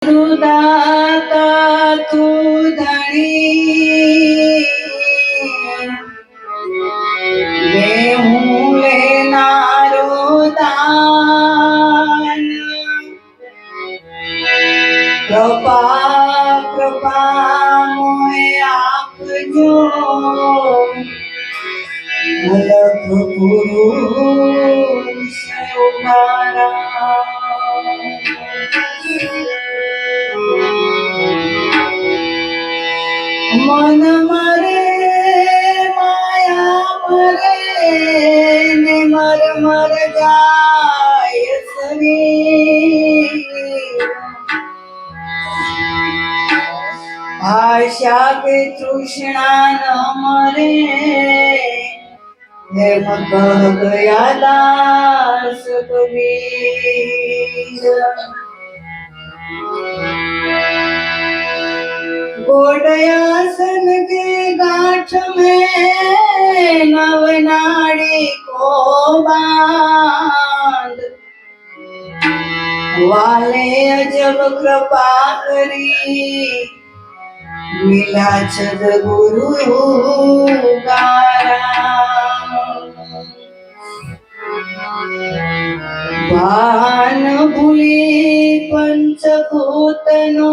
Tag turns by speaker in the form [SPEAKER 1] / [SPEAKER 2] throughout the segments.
[SPEAKER 1] દાતા તું ધણી હું લેનારો દાન કૃપા મોય આપજો અલગ પુરુષ ઉભારા મન મરે માયા મરે ને મર જાય શરીર આશા કે તૃષ્ણા ન મરે એમ કહ ગયા દાસ કબીર गोडयासन के गांठ में नवनाड़ी को बांध वाले अजब कृपा करी मिला छद गुरु भान भूली पंचभूतनो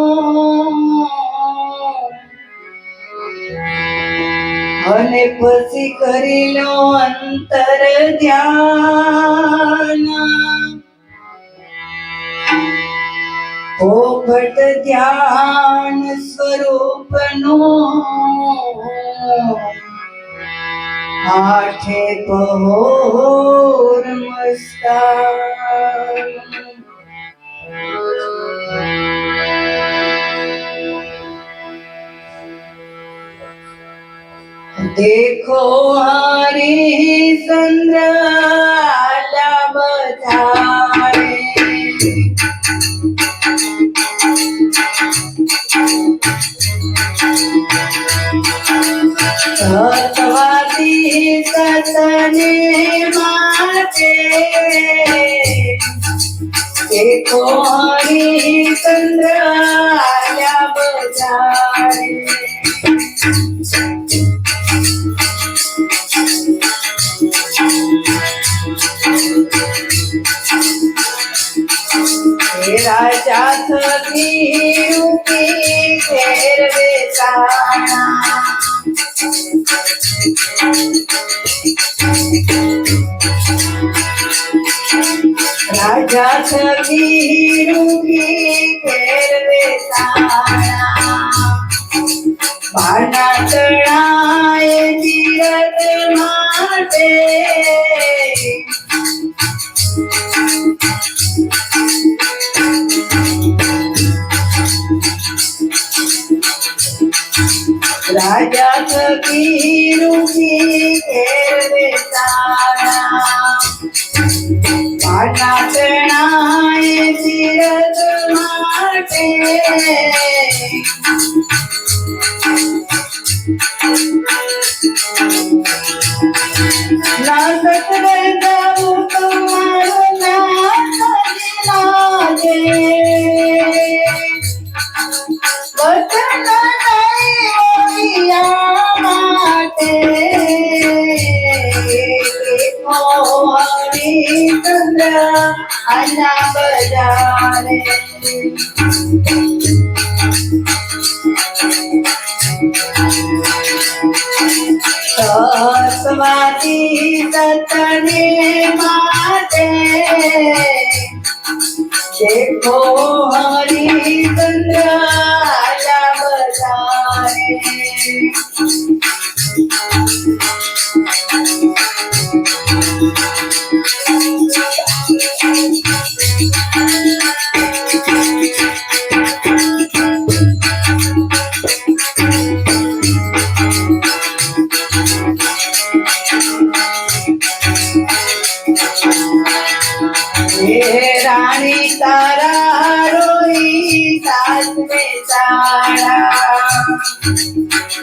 [SPEAKER 1] અને પછી કરી લો અંતર ધ્યાન પોપટ ધ્યાન સ્વરૂપનો આઠે પહોર મસ્તા देखो हरिश्चंद्र आला बजाए सतवादी सतने माते देखो हरिश्चंद्र आला बजाए राजा थकी घेर बेसाना राजा थकी घेर बेसाना बाना चढ़ाए तीरथ माटे राजा फकीर की घेर बेसाना पाटा चढ़ाए तीरथ माटे ना सकते जाऊं तुम्हारो नाथ लागे वचन हरिश्चंद्र आला बजारे सतवादी सतने माते देखो हरिश्चंद्र आला बजारे रानी तारा रोई सास में साड़ा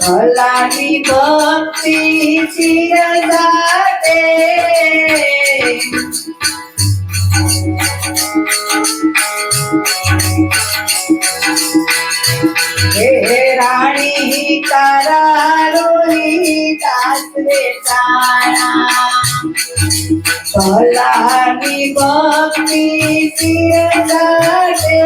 [SPEAKER 1] भलानी भक्ति चिरदाते हे राणी तारा रोही सासरे चाळा भलानी भक्ती सिरसाटे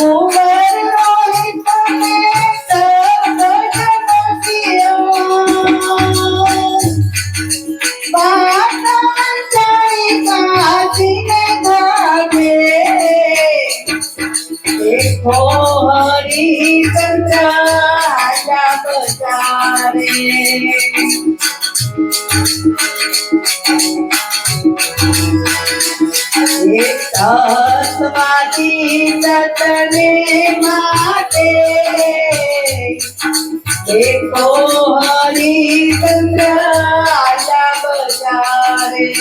[SPEAKER 1] उमर रोहित में सगन सिया बाता जाई काजीने धागे देखो हरिचंद्र आजा बजारे स्वाति सतने माते देखो हरिचंद्र आजा बजारे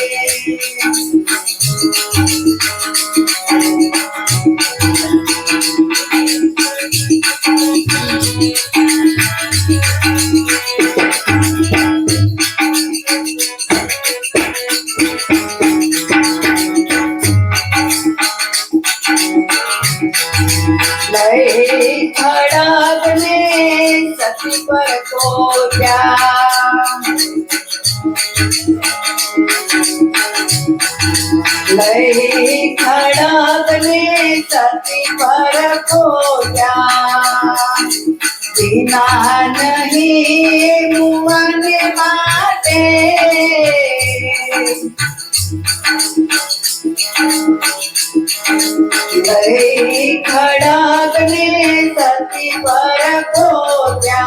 [SPEAKER 1] लय खड़ग ने सती पर को क्या लय खड़ग ने सती पर को क्या बिना नहीं मुअन माटे लय खड़ग ने सती पर को क्या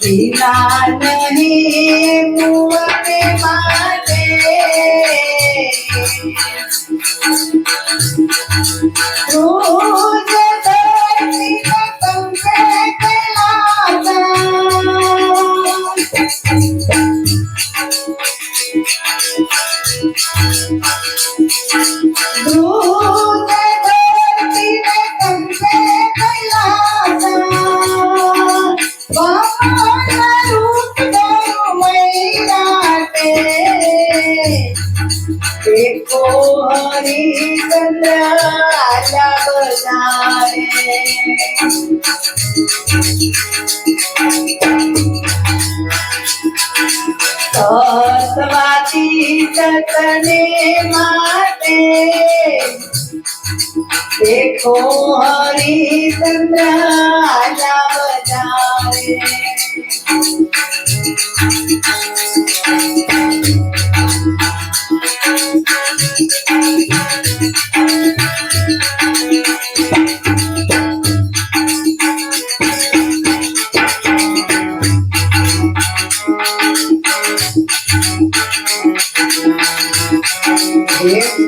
[SPEAKER 1] बिना नहीं मुअन माटे रोज धरती पतंग से खिलाता दूध धरती पतंग से खिलाता बाबा रूप धरो मैराटे देखो हरिचंद्र आजा बजारे स्वाति सतने माते देखो हरिचंद्र आजा बजारे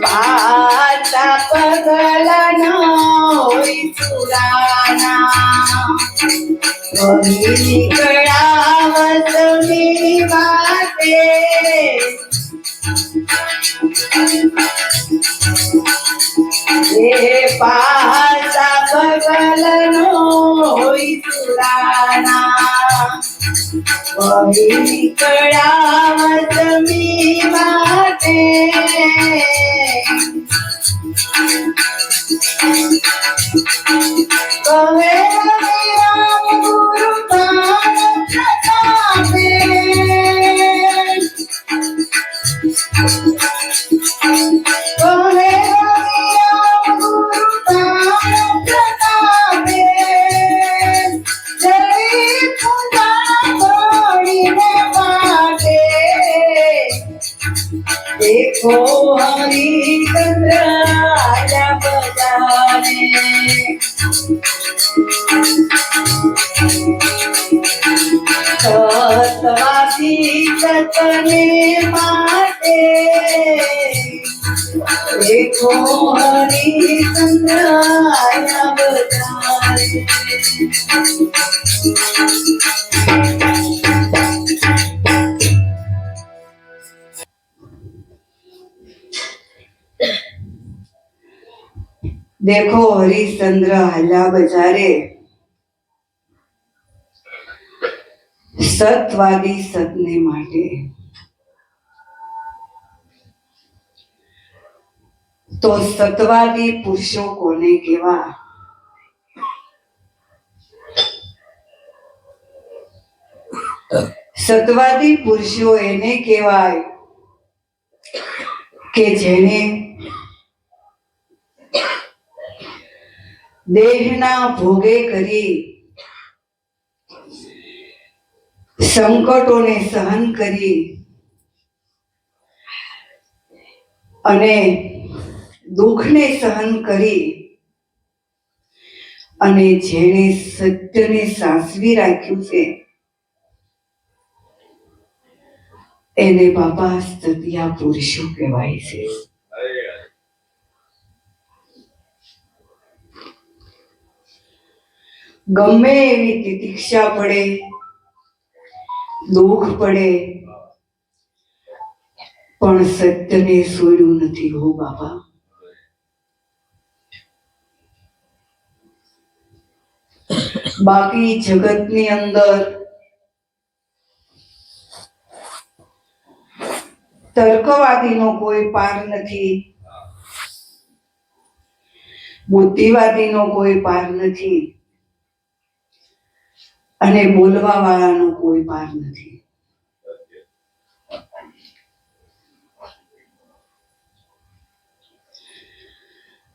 [SPEAKER 1] पाता पगलना होई पुराना वही कड़ावत मेरी बाते ये पाता पगलना होई पुराना वही कड़ावत मेरी बाते कहे राम गुरु दान प्रतापे कहे राम गुरु दान प्रतापे जय पूजा बड़ी में बाटे देखो हरिचंद्र आजा बजारे स्वाति सतने माते देखो हरिचंद्र आजा बजारे देखो हरिश्चंद्र हल्ला बजारे सतवादी सतने માટે તો સત્વાદી પુરુષો કોને કેવા? સત્વાદી પુરુષો એને કહેવાય કે જેને દેહના ભોગે કરી સંકટોને સહન કરી અને દુઃખને સહન કરી અને જેણે સત્યને સાચવી રાખ્યું છે એને બાબા સત્યા પુરુષો કહેવાય છે. ગમે એવી તિતિક્ષા પડે, દુઃખ પડે, પણ સત્યને છોડ્યું નથી હો બાબા. બાકી જગતની અંદર તર્કવાદીનો કોઈ પાર નથી, બુદ્ધિવાદીનો કોઈ પાર નથી અને બોલવા વાળાનો કોઈ પાર નથી.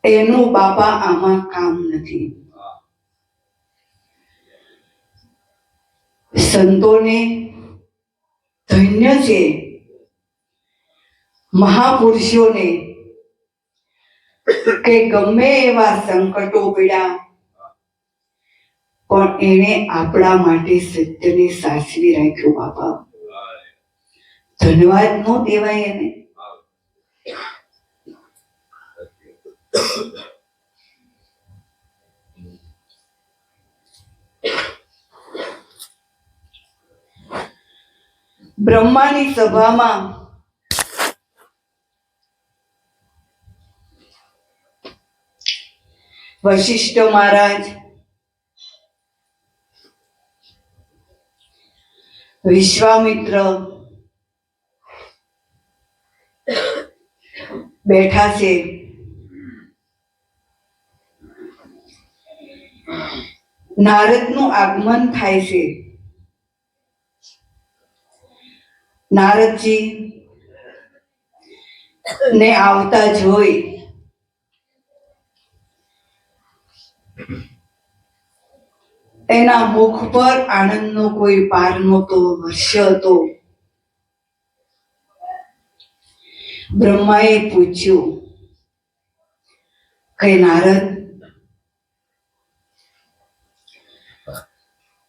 [SPEAKER 1] એનું બાપા આમાં કામ નથી. સંતોને ધન્ય છે, મહાપુરુષોને, કે ગમે એવા સંકટો પડ્યા પણ એને આપણા માટે સત્યને સાચવી રાખ્યો બાપા. ધન્યવાદ ન દેવાય એને? બ્રહ્માની સભામાં વશિષ્ઠ મહારાજ, વિશ્વામિત્ર બેઠા છે. નારદનું આગમન થાય છે. નારદજી ને આવતા જોઈ એના મુખ પર આનંદનો કોઈ પાર નહોતો, હર્ષ હતો. બ્રહ્માએ પૂછ્યું કે નારદ,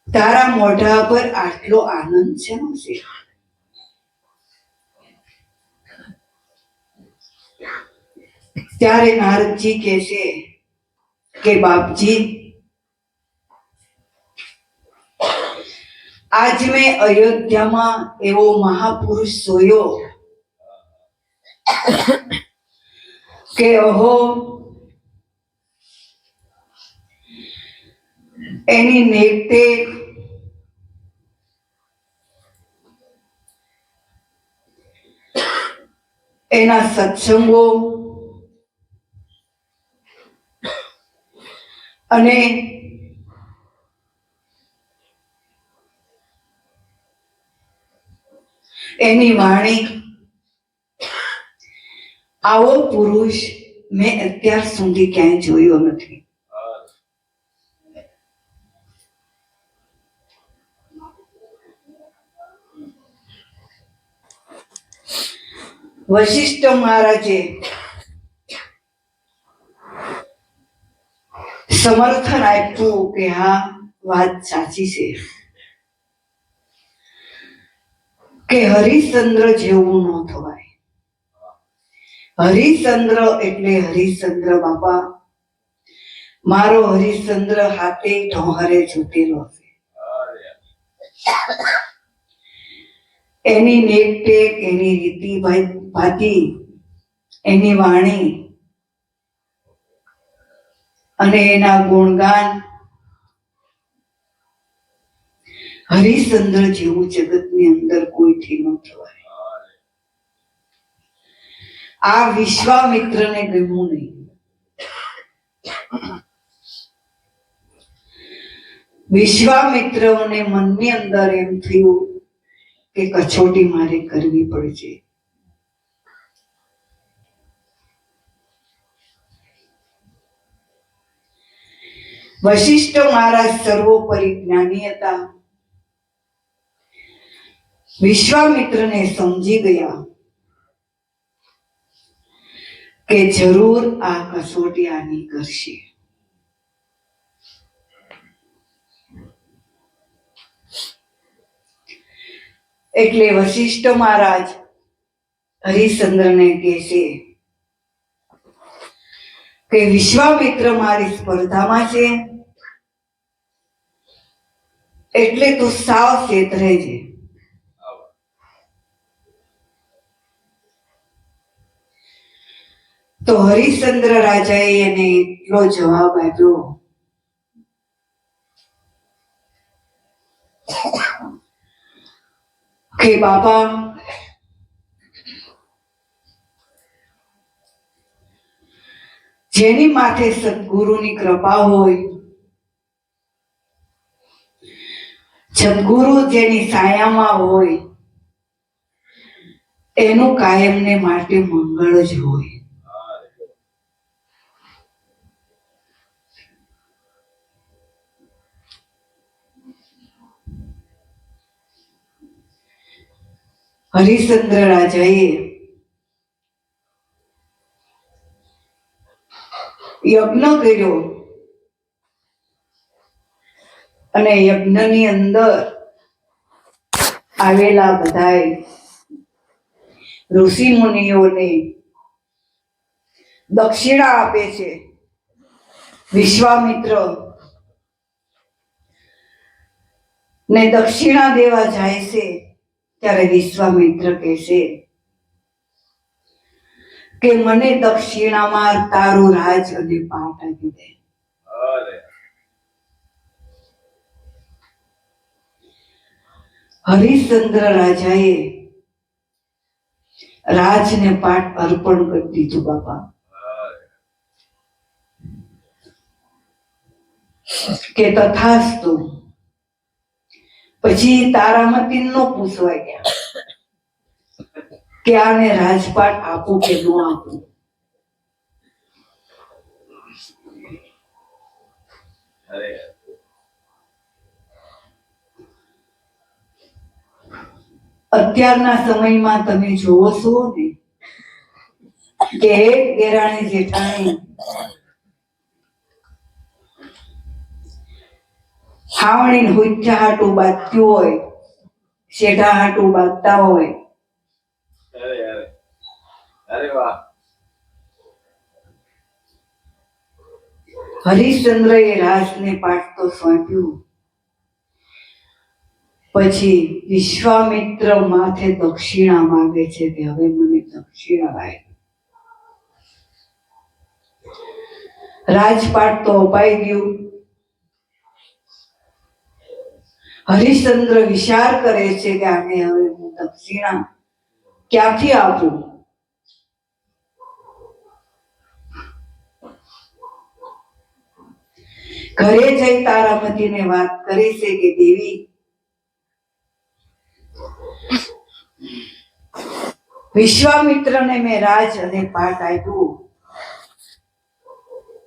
[SPEAKER 1] તારા મોઢા પર આટલો આનંદ શેનો છે? ત્યારે નારદજી કહે છે કે બાપજી, આજ મેં અયોધ્યામાં એવો મહાપુરુષ જોયો કે અહો, એની નેકટેક, એના સત્સંગો અને એની વાણી, આવો પુરુષ મેં અત્યાર સુધી ક્યાંય જોયો નથી. વશિષ્ઠ મહારાજે સમર્થન આપ્યું કે હા, વાત સાચી છે કે હરિશ્ચંદ્ર જેવું ન થવાય. હરિશ્ચંદ્ર એટલે હરિશ્ચંદ્ર બાપા, મારો હરિશ્ચંદ્ર હાથે ઢોહરે જૂટેલો છે. એની નેકટેક, એની રીતિ ભાતી, એની વાણી અને એના ગુણગાન હરિશ્ચંદ્ર જેવું જગતની અંદર કોઈથી ન થવાય. આ વિશ્વામિત્રને ગમ્યું નહીં. વિશ્વામિત્રને મનની અંદર એમ થયું કે કચોટી મારે કરવી પડશે. વશિષ્ઠ મહારાજ સર્વોપરી જ્ઞાની હતા. વિશ્વામિત્રને સમજી ગયા કે જરૂર આ કસોટી આની કરશે. એટલે વશિષ્ઠ મહારાજ હરિશ્ચંદ્રને કહેશે કે વિશ્વામિત્ર મારી સ્પર્ધામાં છે, એટલે તું સાવ છેતરે છે. તો હરિશ્ચંદ્ર રાજાએ એને એટલો જવાબ આપ્યો કે બાપા, જેની માથે સદગુરુની કૃપા હોય, સદગુરુ જેની છાયામાં હોય, એનું કાયમને માટે મંગળ જ હોય. હરિશ્ચંદ્ર રાજાએ યજ્ઞ કર્યો અને યજ્ઞની અંદર આવેલા બધાય ઋષિ મુનિઓને દક્ષિણા આપે છે. વિશ્વામિત્ર ને દક્ષિણા દેવા જાય છે ત્યારે વિશ્વામિત્ર કહેશે કે મને દક્ષિણામાં તારું રાજ અને પાટ આપી દે. હરિશ્ચંદ્ર રાજાએ રાજને પાટ અર્પણ કરી દીધું. બાપા કે તથાસ્તુ. પછી તારામતી નો પૂછવા ગયા કે આને રાજપાટ આપું કે ન આપું. અત્યારના સમયમાં તમે જોવો છો ને કે એક દેરાણી જેઠાણી હાવણી હુચ્ચા હાટું બાંધ્યું હોય, શેઢા હાટું બાંધતા હોય. અરે વાહ. હરિશ્ચંદ્રએ રાજને પાટ તો સોંપ્યું. પછી વિશ્વામિત્ર માથે દક્ષિણા માંગે છે કે હવે મને દક્ષિણા લાય. રાજપાટ તો અપાઈ ગયું. હરિશ્ચંદ્ર વિચાર કરે છે કે આને હવે હું દક્ષિણા ક્યાંથી આપું. ઘરે જઈ તારામતીને વાત કરે છે કે દેવી, વિશ્વામિત્રને મેં રાજ અને પાટ આપ્યું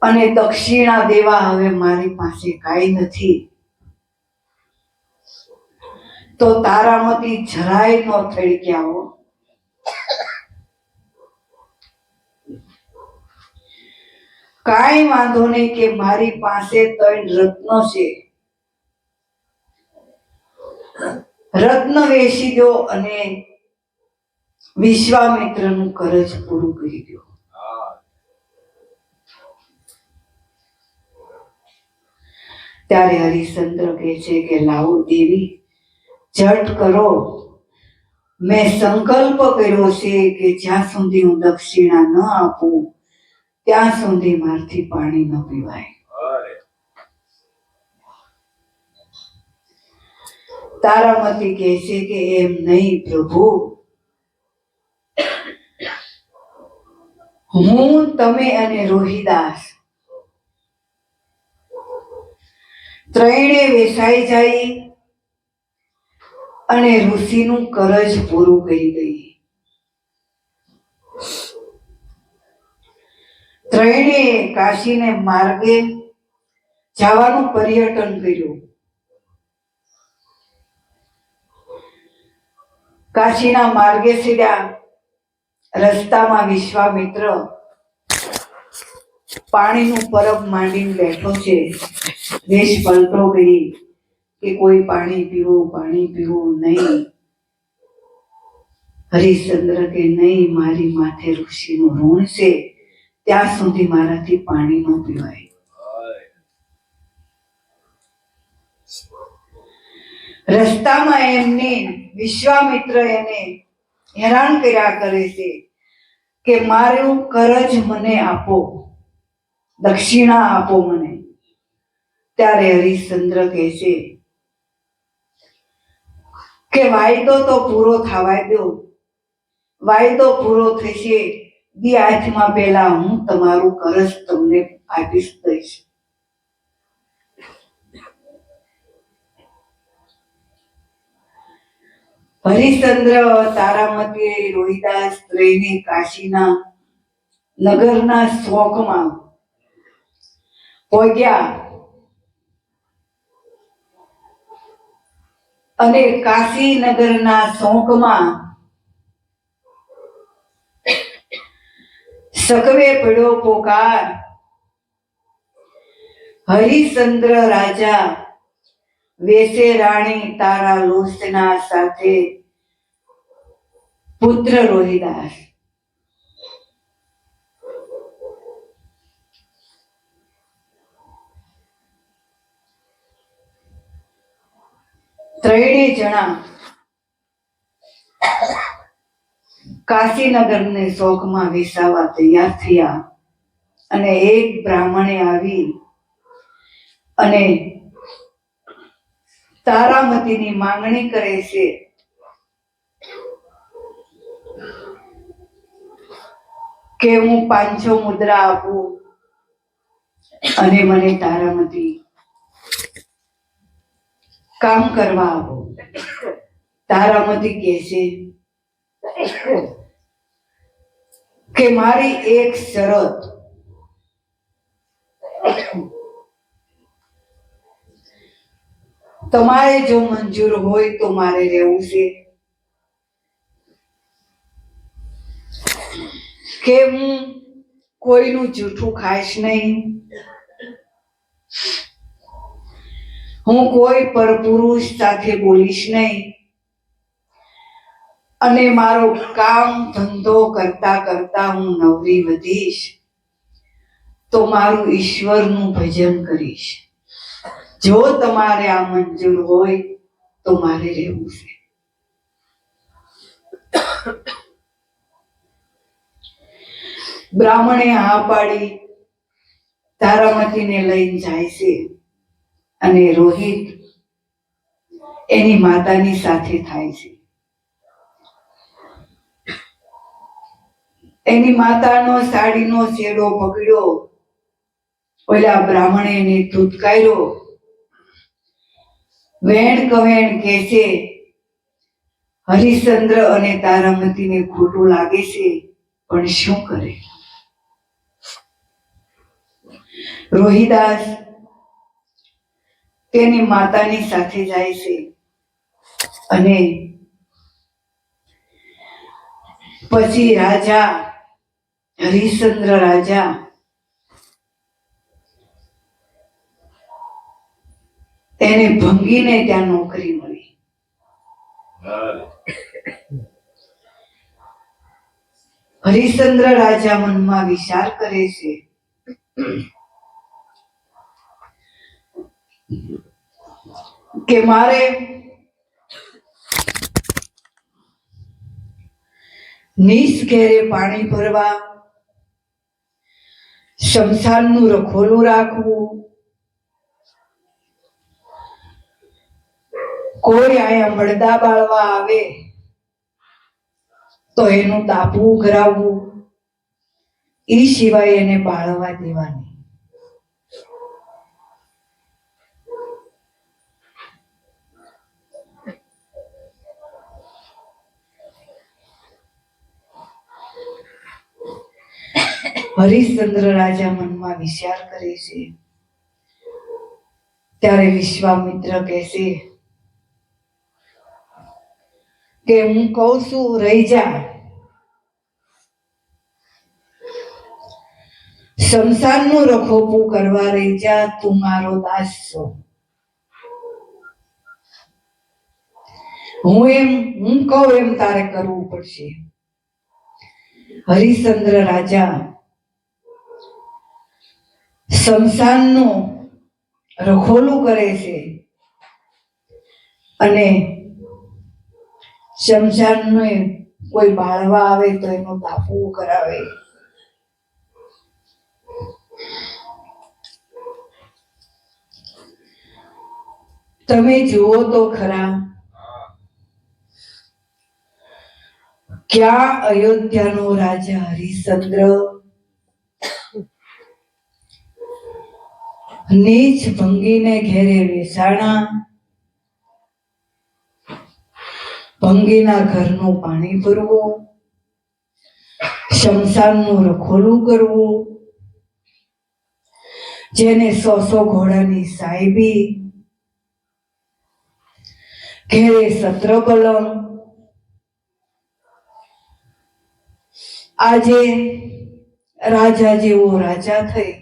[SPEAKER 1] અને દક્ષિણા દેવા હવે મારી પાસે કાંઈ નથી. તો તારામતી જરાય નો થડક્યા હો. કાંઈ વાંધો નહીં કે મારી પાસે 3 રત્નો છે, રત્ન વેચી દો અને વિશ્વામિત્રનું કરજ પૂરું કરી દો. ત્યારે હરિશ્ચંદ્ર કહે છે કે લાવો દેવી, ઝટ કરો. મેં સંકલ્પ કર્યો છે કે જ્યાં સુધી હું દક્ષિણા ન આપું ત્યાં સુધી મારથી પાણી ન પીવાય. તારામતી કહે છે કે એમ નહીં પ્રભુ, હું, તમે અને રોહિદાસ ત્રણે વેસાઈ જાય અને ઋષિનું કરજ પૂરું કરી દઈએ. ત્રણે કાશીને માર્ગે જવાનું પર્યટન કર્યું. કાશીના માર્ગે સીધા રસ્તામાં વિશ્વામિત્ર પાણીનું પરબ માંડીને બેઠો છે. દેશ પલટો કરી કે કોઈ પાણી પીવું નહીં. હરિશ્ચંદ્ર કે નહીં, મારી માથે ઋષિનું ઋણ છે, ત્યાં સુધી મારાથી પાણી ન પીવાય. રસ્તામાં એમને વિશ્વામિત્ર એને હેરાન કર્યા કરે છે કે મારું કરજ મને આપો, દક્ષિણા આપો મને. ત્યારે હરિશ્ચંદ્ર કહે છે કે વાયદો તો પૂરો થવા દો, વાયદો પૂરો થશે દી હાથમાં પહેલા હું તમારું કરજ તમને આપીશ દઈશ. હરિશ્ચંદ્ર, તારામતી, રોહિદાસ ત્રણે કાશીના નગરના શોકમાં પહોંચ્યા અને કાશી નગરના શોકમાં સકવે પડ્યો પોકાર. હરિશ્ચંદ્ર રાજા વેસે રાણી તારા લોચના સાથે પુત્ર રોહિદાસ. ત્રણે જણા કાશીનગરને શોકમાં વિસાવા તૈયાર થયા અને એક બ્રાહ્મણે આવી અને તારામતીની માંગણી કરે છે કે હું 500 મુદ્રા આપું અને મને તારામતી કામ કરવા આપો. તારામતી કહે છે કે મારી એક શરત, તમારે જો મંજૂર હોય તો મારે રહેવું છે કે હું કોઈનું જૂઠું ખાઈશ નહીં, હું કોઈ પરપુરુષ સાથે બોલીશ નહીં અને મારો કામ ધંધો કરતા કરતા હું નવરી વધીશ તો મારું ઈશ્વરનું ભજન કરીશ. જો તમારે આ મંજૂર હોય તો મારે રહેવું છે. બ્રાહ્મણે હા પાડી તારામતીને લઈને જાય છે અને રોહિત એની માતાની સાથે થાય છે. એની માતાનો સાડીનો છેડો પકડ્યો, ઓલા બ્રાહ્મણે એને ધૂતકાર્યો. વેણ કવેણ કે છે હરિશ્ચંદ્ર અને તારામતીને ખોટું લાગે છે, પણ શું કરે. રોહિદાસ તેની માતાની સાથે જાય છે અને પછી રાજા હરિશ્ચંદ્ર રાજા એને ભંગીને ત્યાં નોકરી મળી. હરિશ્ચંદ્ર રાજા મનમાં વિચાર કરે છે કે મારે નીચ ઘેરે પાણી ભરવા, શમશાનનું રખોલું રાખવું, કોઈ આયા મળદા બાળવા આવે તો એનું તાપવું કરાવવું, ઈ સિવાય એને બાળવા દેવાની. હરિશ્ચંદ્ર રાજા મનમાં વિચાર કરે છે. ત્યારે વિશ્વામિત્ર કહેશે કે હું કહું છું રહી જા, શમશાનનું રખોપું કરવા રહી જા, તું મારો દાસ છો. હું કહું એમ તારે કરવું પડશે. હરિશ્ચંદ્ર રાજા શમશાનનું રખોલું કરે છે અને શમશાનને કોઈ બાળવા આવે તો એનું તાપવું કરાવે. તમે જુઓ તો ખરા, ક્યાં અયોધ્યાનો રાજા હરિશ્ચંદ્ર નીચ ભંગીને ઘેરે વેચાણા, ભંગીના ઘરનું પાણી ભરવું, શમશાનનું રખોલું કરવું, જેને 100 ઘોડાની સાહેબી, ઘેરે સત્ર પલંગ. આજે રાજા જેવો રાજા થઈ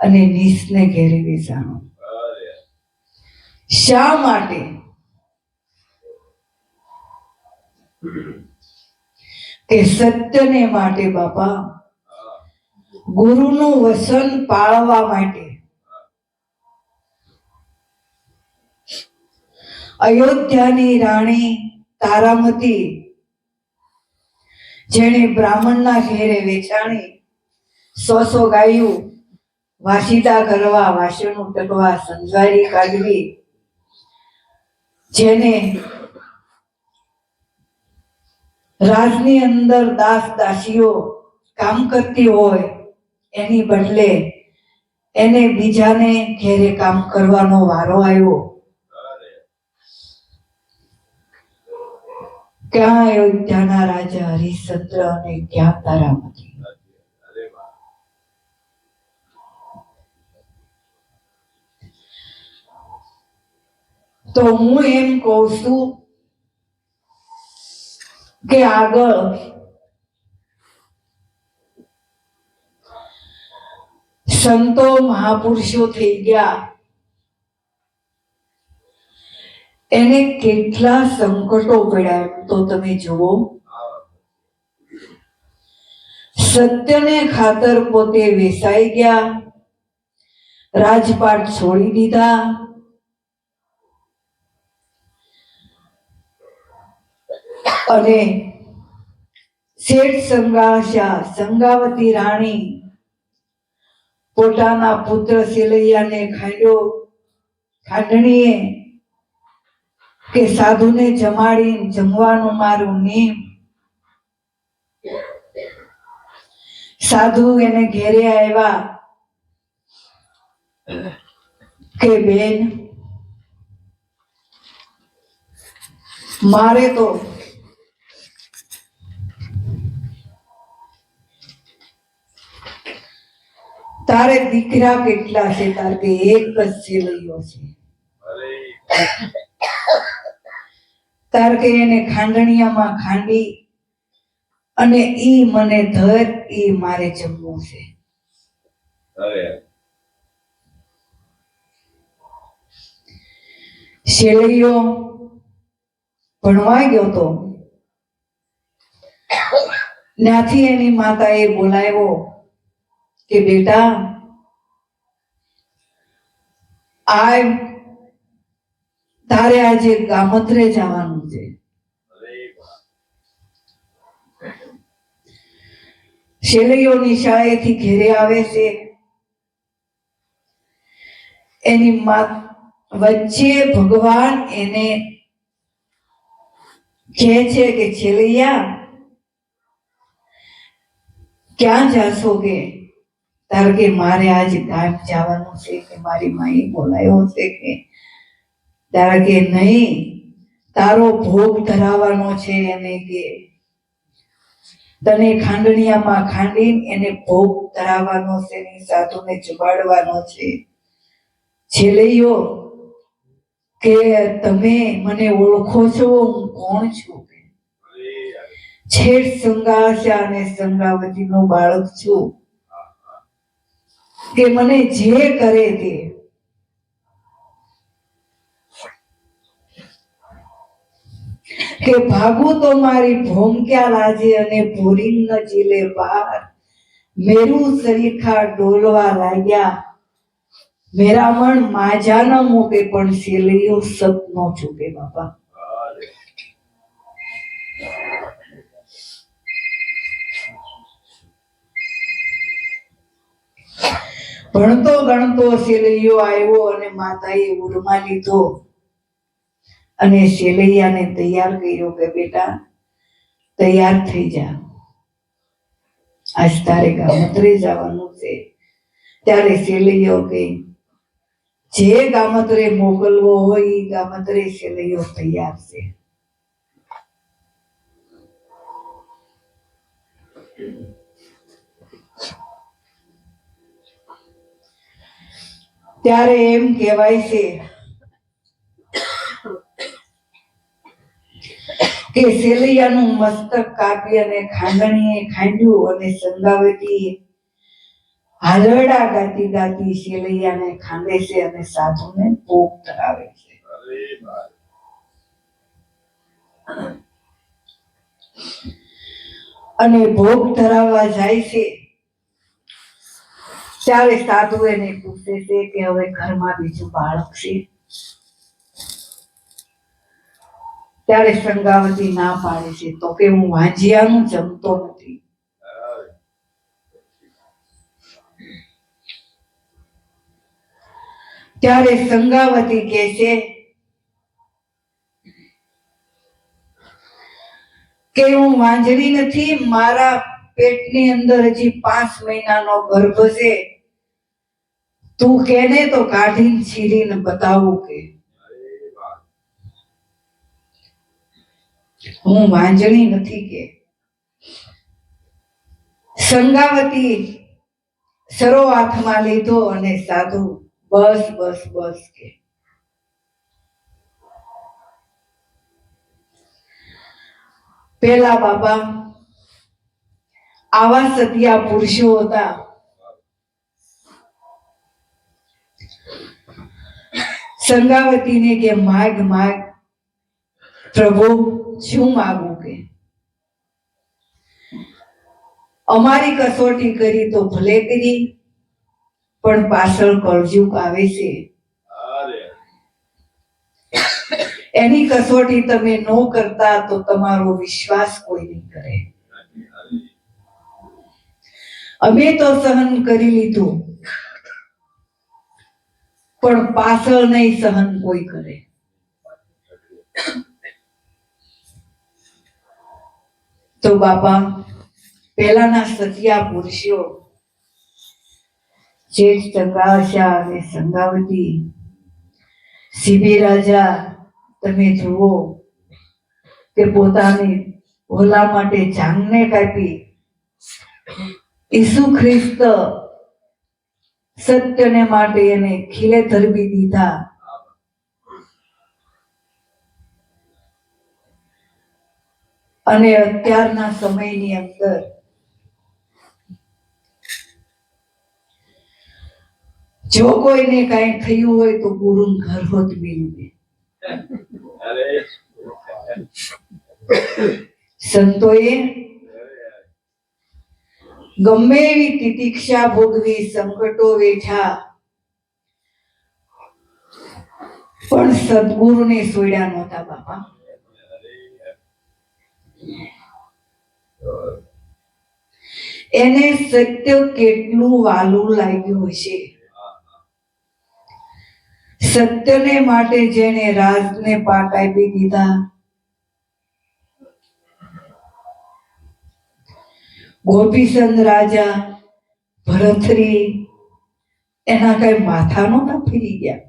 [SPEAKER 1] અને નીચને ઘેરે બેસાણો. શા માટે? કે સત્યને માટે બાપા, ગુરુનું વચન પાળવા માટે. અયોધ્યાની રાણી તારામતી, જેણે બ્રાહ્મણના ઘેરે વેચાણી 100 ગાયું વાસીદા કરવા, વાસણ ઉટકવા, સંજવારી કાઢવી, જેને રાજની અંદર દાસ દાસીઓ કામ કરતી હોય એની બદલે એને બીજાને ઘેરે કામ કરવાનો વારો આવ્યો. ક્યાં અયોધ્યાના રાજા હરિશ્ચંદ્ર અને ક્યાં તારામતી. તો હું એમ કહું છું કે આગળ સંતો મહાપુરુષો થઈ ગયા, એને કેટલા સંકટો પડ્યા તો તમે જુઓ. સત્યને ખાતર પોતે વેસાઈ ગયા, રાજપાટ છોડી દીધા, અને શેઠ સંગાવતી રાણી પોતાના પુત્ર સેલૈયાને ખાંડણીએ કે સાધુને જમાડી જમવાનું મારું નિયમ. સાધુ એને ઘેરે આવ્યા કે બેન, મારે તો તારે દીકરા કેટલા છે? તારે કે એક જ સેલૈયો છે. તારે કે એને ખાંડણીયામાં ખાંડી અને ઈ મને ધર, ઈ મારે જમવું છે. સેલૈયો ભણવા ગયો તો ત્યાંથી એની માતાએ બોલાવ્યો કે બેટા આ તારે આજે ગામત્રે જવાનું છે. સેલૈયો નિશાળેથી ઘેરે આવે છે. એની વચ્ચે ભગવાન એને કહે છે કે છેલૈયા, ક્યાં જાશો કે તાર કે મારે આજ ગામ જવાનું છે કે મારી માએ બોલાયો છે કે તાર કે નહીં તારો ભોગ ધરાવવાનો છે એને કે તને ખાંડણીયામાં ખાંડીને એને ભોગ ધરાવવાનો છે ને સાધુને જુબાડવાનો છે. છેલ્લીઓ કે તમે મને ઓળખો છો હું કોણ છું? છેડ સંગાશા અને સંગાવતીનો બાળક છું કે મને જે કરે તે કે ભાગું તો મારી ભોમક્યા લાજે અને ભોરી ન જીલે પાર મેરું સરીખા ડોલવા લાગ્યા મેરા મન માજા ન મૂકે પણ સેલીઓ સત નો ચૂકે. બાપા ભણતો ગણતો સેલૈયો આવ્યો અને માતાએ ઉરમાં લીધો અને સેલૈયાને તૈયાર કર્યો કે બેટા તૈયાર થઈ જા, આજ તારે ગામત્રે જવાનું છે. ત્યારે સેલૈયો કે જે ગામત્રે મોકલવો હોય એ ગામત્રે સેલૈયો તૈયાર છે. ત્યારે એમ કહેવાય છે કે સેલૈયાનું મસ્તક કાપી અને ખાંડણીએ ખાંડ્યું અને સંગાવતી હાલરડા ગાતી ગાતી સેલૈયાને ખાંડે છે અને સાધુને ભોગ ધરાવે છે. અને ભોગ ધરાવવા જાય છે ત્યારે સાધુ એને પૂછે છે કે હવે ઘરમાં બીજું બાળક છે? ત્યારે સંગાવતી ના પાડે છે તો કે હું વાંજિયાનું જમતો નથી. ત્યારે સંગાવતી કહે છે કે હું વાંજળી નથી, મારા પેટની અંદર હજી 5 મહિનાનો ગર્ભ છે, તું કેને તો કાઢીને છીરીને બતાવું કે હું વાંજણી નથી. કે સંગાવતી સરો હાથમાં લીધો અને સાધુ બસ બસ બસ કે પેલા બાપા આવા સતિયા પુરુષો હતા. સંગાવતીને કે માગ માગ પ્રભુ શું માગું? કે અમારી કસોટી કરી તો ભલે કરી પણ પાછળ કળજુગ આવે છે, એની કસોટી તમે ન કરતા તો તમારો વિશ્વાસ કોઈ નહીં કરે. અમે તો સહન કરી લીધું પણ પાછળ નહીં સહન કોઈ કરે. તો બાપા પહેલાના સતિયા પુરુષો જેઠ સંગાશા અને સંગાવતી સિબી રાજા તમે જુઓ કે પોતાની ભોલા માટે જાનને કાપી ઈસુ ખ્રિસ્ત સત્યને માટે એને ખીલે ધરબી દીધા. અને અત્યારના સમયની અંદર જો કોઈને કઈ થયું હોય તો ગુરુ ઘર હોત મિલવે. સંતોએ ગમે એવી તિતિક્ષા ભોગવી, સંકટો વેઠા, પણ સદગુરુને છોડ્યા નહોતા બાપા. એને સત્ય કેટલું વાલું લાગ્યું હશે. સત્યને માટે જેને રાજને પાટ આપી દીધા, ગોપીચંદ રાજા, ભરથરી એના કઈ માથા નહોતા ફરી ગયા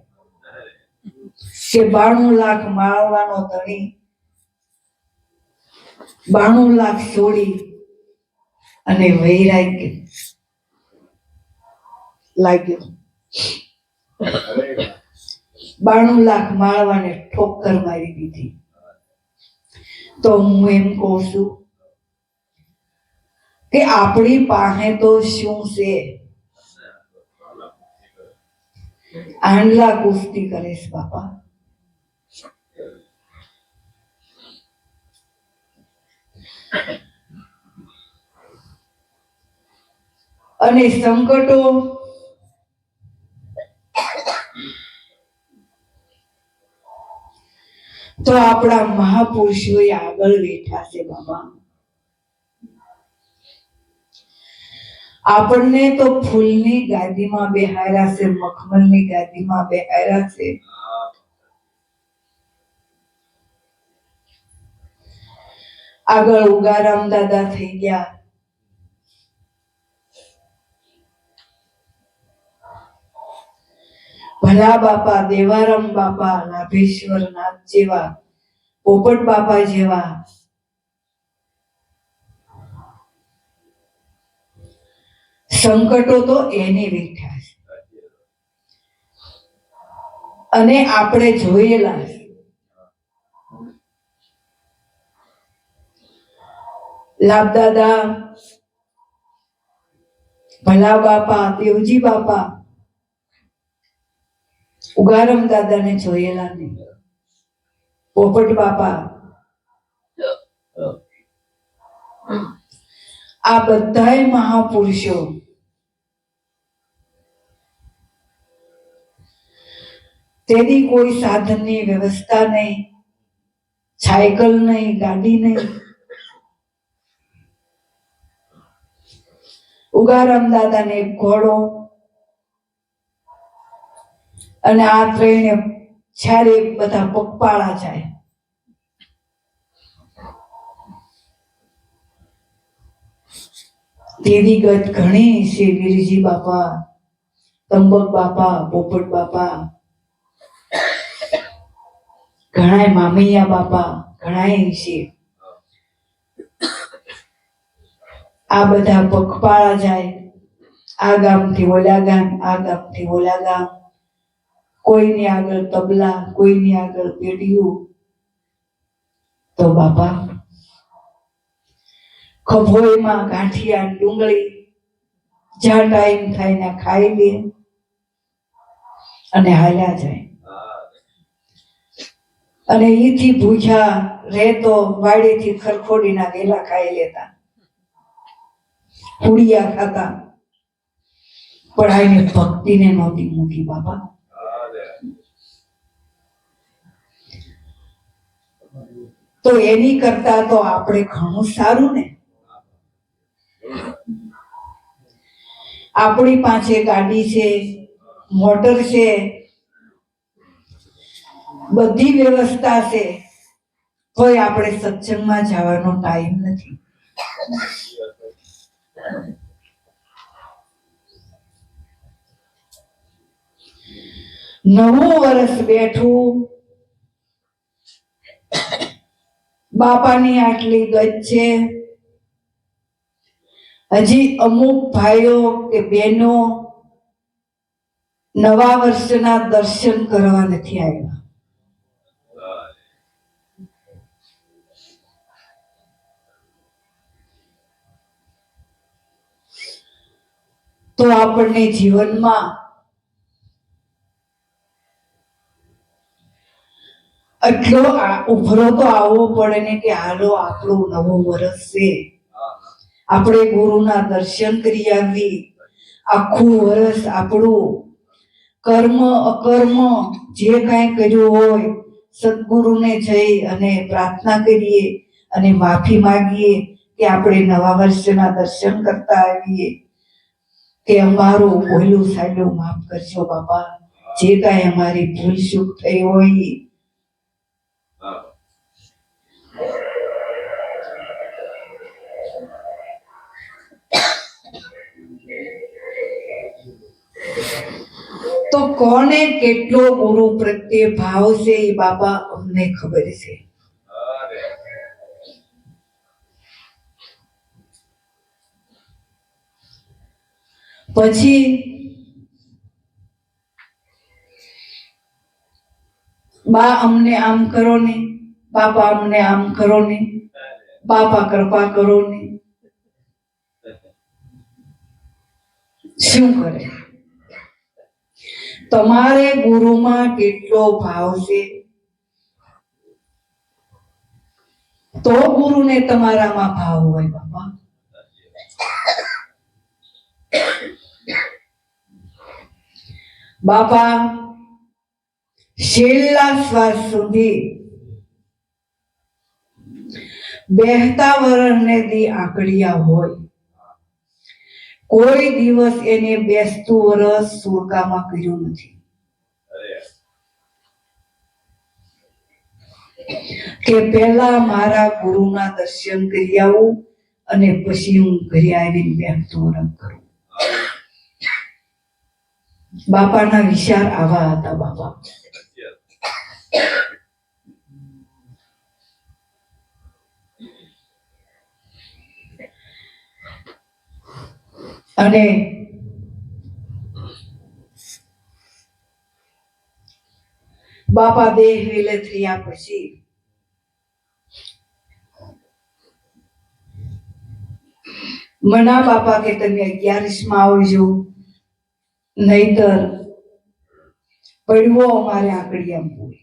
[SPEAKER 1] કે 92 લાખ માળવાનો ધણી 92 લાખ છોડી અને વૈરાગ્ય લાગ્યો. 92 લાખ માળવાને ઠોકર મારી દીધી. તો હું એમ કહું છું કે આપણી પાસે તો શું છે? આંડલા કુસ્તી કરે છે બાપા. અને સંકટો તો આપણા મહાપુરુષોએ આગળ બેઠા છે બાબા. આપણને તો ફૂલની ગાદીમાં બેહાર્યા છે, મખમલની ગાદીમાં બેહાર્યા છે. આગળ ઉગારામ દાદા થઈ ગયા, ભલા બાપા, દેવારામ બાપા, નાભેશ્વર નાથ જેવા, પોપટ બાપા જેવા સંકટો તો એને બેઠા છે અને આપણે જોયેલા છે. લાભ દાદા, ભલા બાપા, દેવજી બાપા, ઉગારામ દાદાને જોયેલા નહીં. પોપટ બાપા, આ બધાય મહાપુરુષો તેની કોઈ સાધનની વ્યવસ્થા નહીં, સાયકલ નહીં, ગાડી નહીં. ઉગારામ દાદાને એક ઘોડો અને આ ત્રણે જ્યારે બધા પગપાળા જાય. તેવી ગત ઘણી છે. વીરજી બાપા, તંબક બાપા, પોપટ બાપા, ઘણાય મામૈયા બાપા, ઘણાય છે. આ બધા પગપાળા જાય, આ ગામથી ઓલા ગામ, આ ગામથી ઓલા ગામ. કોઈની આગળ તબલા, કોઈની આગળ પેટીયું. તો બાપા ખભોઈમાં ગાંઠિયા ડુંગળી જ્યાં ટાઈમ થાય ને ખાઈ લે અને હાલ્યા જાય. અને ઈથી ભૂખ્યા રહેતો વાડીથી ખરખોડીના વેલા ખાઈ લેતા, પુડિયા ખાતા. પણ આને ભક્તિને નહોતી મૂકી બાપા. તો એની કરતા તો આપણે ઘણું સારું ને. આપણી પાસે ગાડી છે, મોટર છે, બધી વ્યવસ્થા છે, તોય આપણે સત્સંગમાં જવાનો ટાઈમ નથી. નવું વર્ષ બેઠું, બાપાની આટલી ગત છે. હજી અમુક ભાઈઓ કે બહેનો નવા વર્ષના દર્શન કરવા નથી આવ્યા. તો આપણને જીવનમાં એટલો ઉભરો તો આવવો પડે ને કે હાલો આપણું નવું વર્ષ છે, આપણે ગુરુના દર્શન કરી આવી. આખું વર્ષ આપણું કર્મ અકર્મ જે કાંઈ કર્યું હોય સદગુરુને જઈ અને પ્રાર્થના કરીએ અને માફી માંગીએ કે આપણે નવા વર્ષના દર્શન કરતા આવીએ, કે અમારું ભૂલું સાડું માફ કરજો બાપા, જે કાંઈ અમારી ભૂલ ચૂક થઈ હોય. તો કોને કેટલો ગુરુ પ્રત્યે ભાવ છે એ બાપા અમને ખબર છે. પછી બા અમને આમ કરો ને, બાપા અમને આમ કરો ને, બાપા કૃપા કરો ને. શું કરે? તમારે ગુરુમાં કેટલો ભાવ છે તો ગુરુને તમારામાં ભાવ હોય બાપા. બાપા છેલ્લા શ્વાસ સુધી બેહતા વરણને દી આંકડિયા હોય, કોઈ દિવસ એને બેસતું વરસ સુરકામાં કર્યું નથી કે પહેલા મારા ગુરુના દર્શન કરી આવું અને પછી હું ઘરે આવીને બેસતું વરસ કરું. બાપાના વિચાર આવા હતા બાપા. અને બાપા દેહ વિલે થયા પછી મના બાપા કે તમે 11 આવજો, નહીતર પડવો અમારે આંકડિયામાં હોય.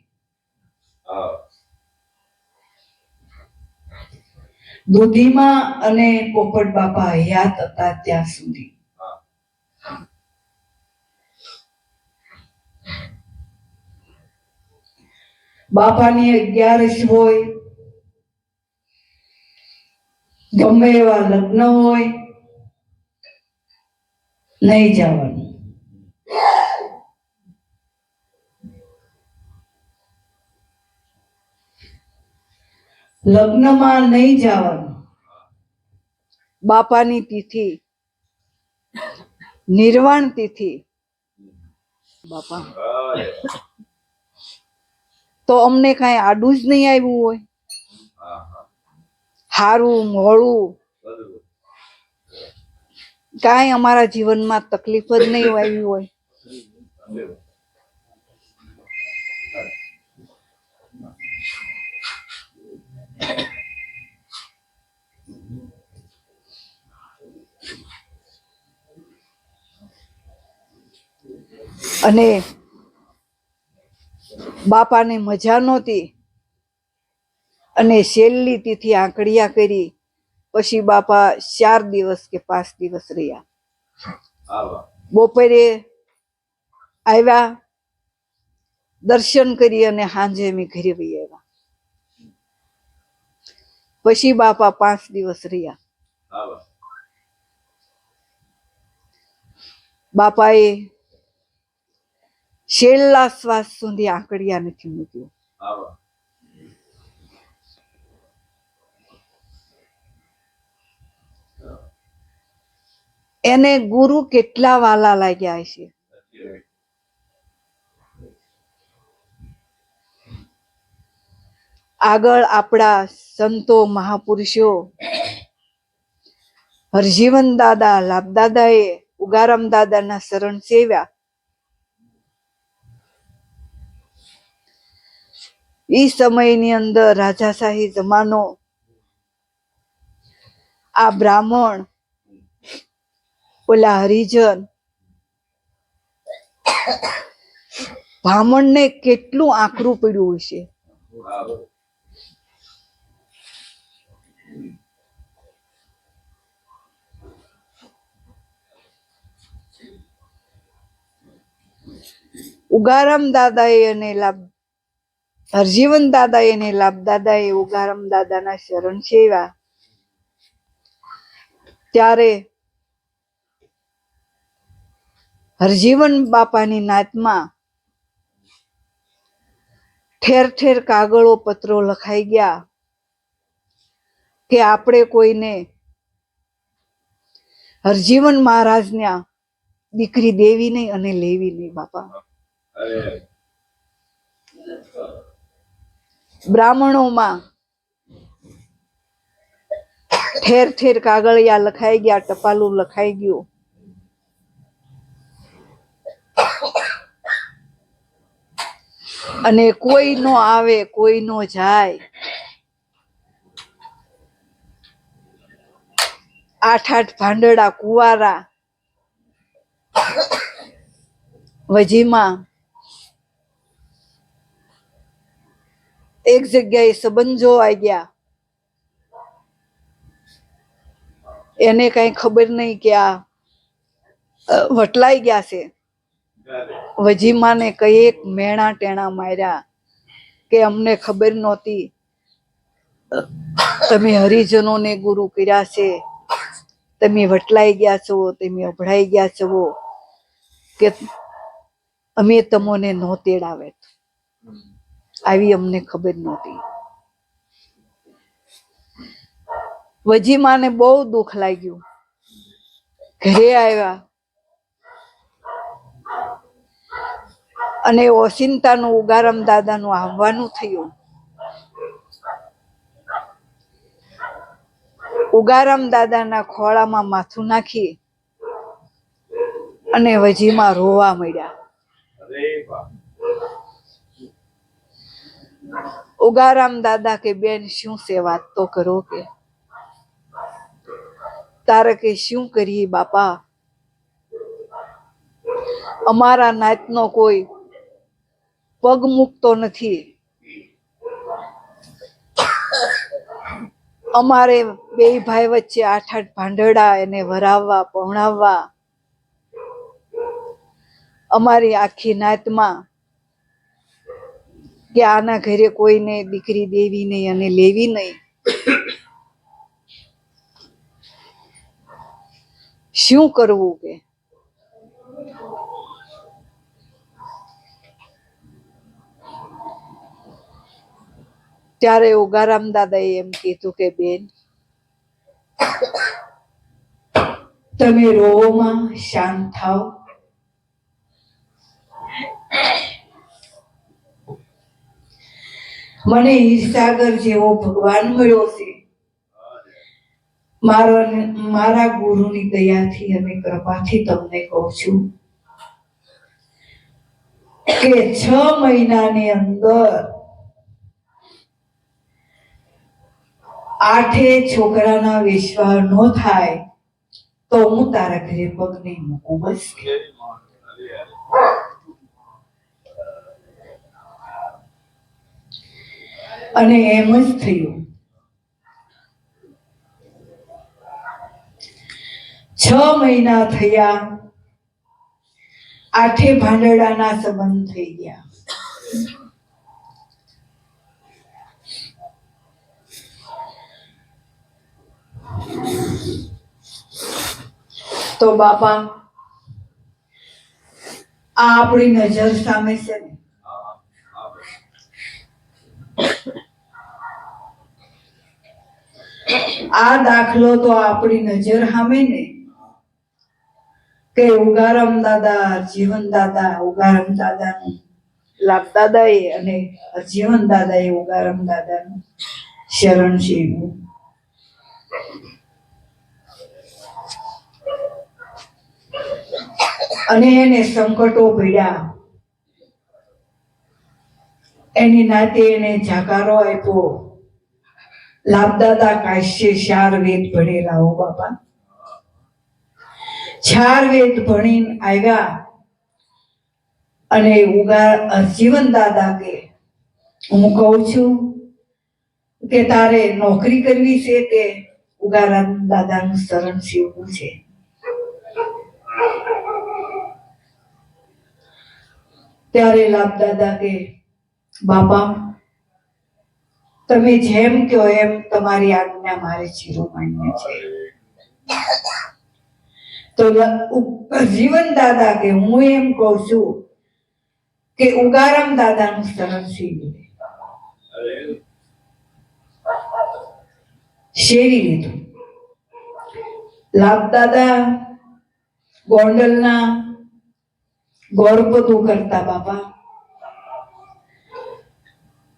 [SPEAKER 1] દુધીમાં અને પોપટ બાપા હયાત હતા ત્યાં સુધી બાપાની 11 હોય, ગમે એવા લગ્ન હોય, નહીં જવાનું. લગ્નમાં નહીં જવાનું. બાપાની તિથિ નિર્વાણ તિથિ બાપા તો અમને કઈ આડું જ નહીં આવ્યું હોય. હારું મોડું કાંઈ અમારા જીવનમાં તકલીફ જ નહીં આવી હોય. અને બાપાને મજા નહોતી અને છેલ્લી તિથિ આંકડિયા કરી પછી બાપા 4 દિવસ કે 5 દિવસ રહ્યા. બપોરે આવ્યા, દર્શન કરી અને સાંજે અમે ઘરે વહી આવ્યા. પછી બાપા 5 દિવસ રહ્યા. બાપાએ છેલ્લા શ્વાસ સુધી આંકડિયા નથી મૂક્યું. એને ગુરુ કેટલા વાલા લાગ્યા છે. આગળ આપણા સંતો મહાપુરુષો હરજીવન દાદા, લાભ દાદાએ ઉગારામ દાદાના શરણ સેવ્યા. ઈ સમયની અંદર રાજાશાહી જમાનો, આ બ્રાહ્મણ, ઓલા હરિજન, બ્રાહ્મણને કેટલું આકરું પડ્યું હશે. ઉગારામ દાદાએ અને હરજીવન દાદાએ અને લાભ દાદાએ ઉગારામ દાદાના શરણ સેવ્યા. ત્યારે હરજીવન બાપાની નાતમાં ઠેર ઠેર કાગળો પત્રો લખાઈ ગયા કે આપણે કોઈને હરજીવન મહારાજના દીકરી દેવી નહીં અને લેવી નહીં બાપા. બ્રાહ્મણોમાં ઠેર ઠેર કાગળિયા લખાઈ ગયા, ટપાલું લખાઈ ગયું. અને કોઈ નો આવે, કોઈ નો જાય. 8 ભાંડડા કુવારા વજીમાં એક જગ્યાએ સંબંધો આવી ગયા. એને કઈ ખબર નહીં કે આ વટલાઈ ગયા છે. વજીમાને કઈ એક મેણા ટેણા માર્યા કે અમને ખબર નહોતી, તમે હરિજનોને ગુરુ કર્યા છે, તમે વટલાઈ ગયા છો, તમે અભડાઈ ગયા છો, કે અમે તમને નો તેડાવે, આવી અમને ખબર નહોતી. વજીમાને બહુ દુઃખ લાગ્યું. ઘરે આવ્યા અને ઓચિંતાનું ઉગારામ દાદાનું આવવાનું થયું. ઉગારામ દાદાના ખોળામાં માથું નાખી અને વજીમાં રોવા મળ્યા. ઉગારામ દાદા કે બેન શું છે, વાત તો કરો. કે તારે કે શું કરીએ બાપા, અમારા નાતનો કોઈ પગ મૂકતો નથી. અમારે બે ભાઈ વચ્ચે 8 ભાંડડા એને વરાવવા પહોણાવવા. અમારી આખી નાતમાં કે આના ઘરે કોઈને દીકરી દેવી નહીં અને લેવી નહીં. શું કરવું? કે ત્યારે ઉગારામ દાદાએ એમ કીધું કે બેન, તમે રોવામાં શાંત થાવ. મને હીરસાગર જેવો ભગવાન મળ્યો છે. મારા ગુરુની દયાથી અને કૃપાથી તમને કહું છું કે 6 મહિનાની અંદર 8 છોકરાના વિશ્વાસ નો થાય તો હું તારા ઘરે પગ નહીં મૂકું. બસ. અને એમ જ થયું. 6 મહિના થયા, 8 ભાંડડાના સંબંધ થઈ ગયા. તો બાપા, આ આપણી નજર સામે છે ને, આ દાખલો તો આપણી નજર સામે ને, કે ઉગારામ દાદા, જીવન દાદા, ઉગારામ દાદાનું લાભ દાદાએ અને જીવન દાદાએ ઉગારામ દાદાનું શરણ શીખ્યું. અને એને સંકટો પડ્યા. એની નાતે એને જાકારો આપ્યો. લાભદાદા કાશ્ય 4 વેદ ભણેલા. હો બાપા, 4 વેદ ભણીને આવ્યા. અને જીવન દાદા કે હું કહું છું કે તારે નોકરી કરવી છે કે ઉગારામ દાદાનું શરણ શીખવું છે. ત્યારે લાભ દાદા કે બાપા, તમે જેમ કહો એમ તમારી આજ્ઞા મારે ચિરમાન્ય છે. તો જીવન દાદા કે હું એમ કહું છું કે ઉગારામ દાદાનું શરણ શીખવું. શેરી લીધું. લાભ દાદા ગોંડલના ગોરપદું કરતા બાપા,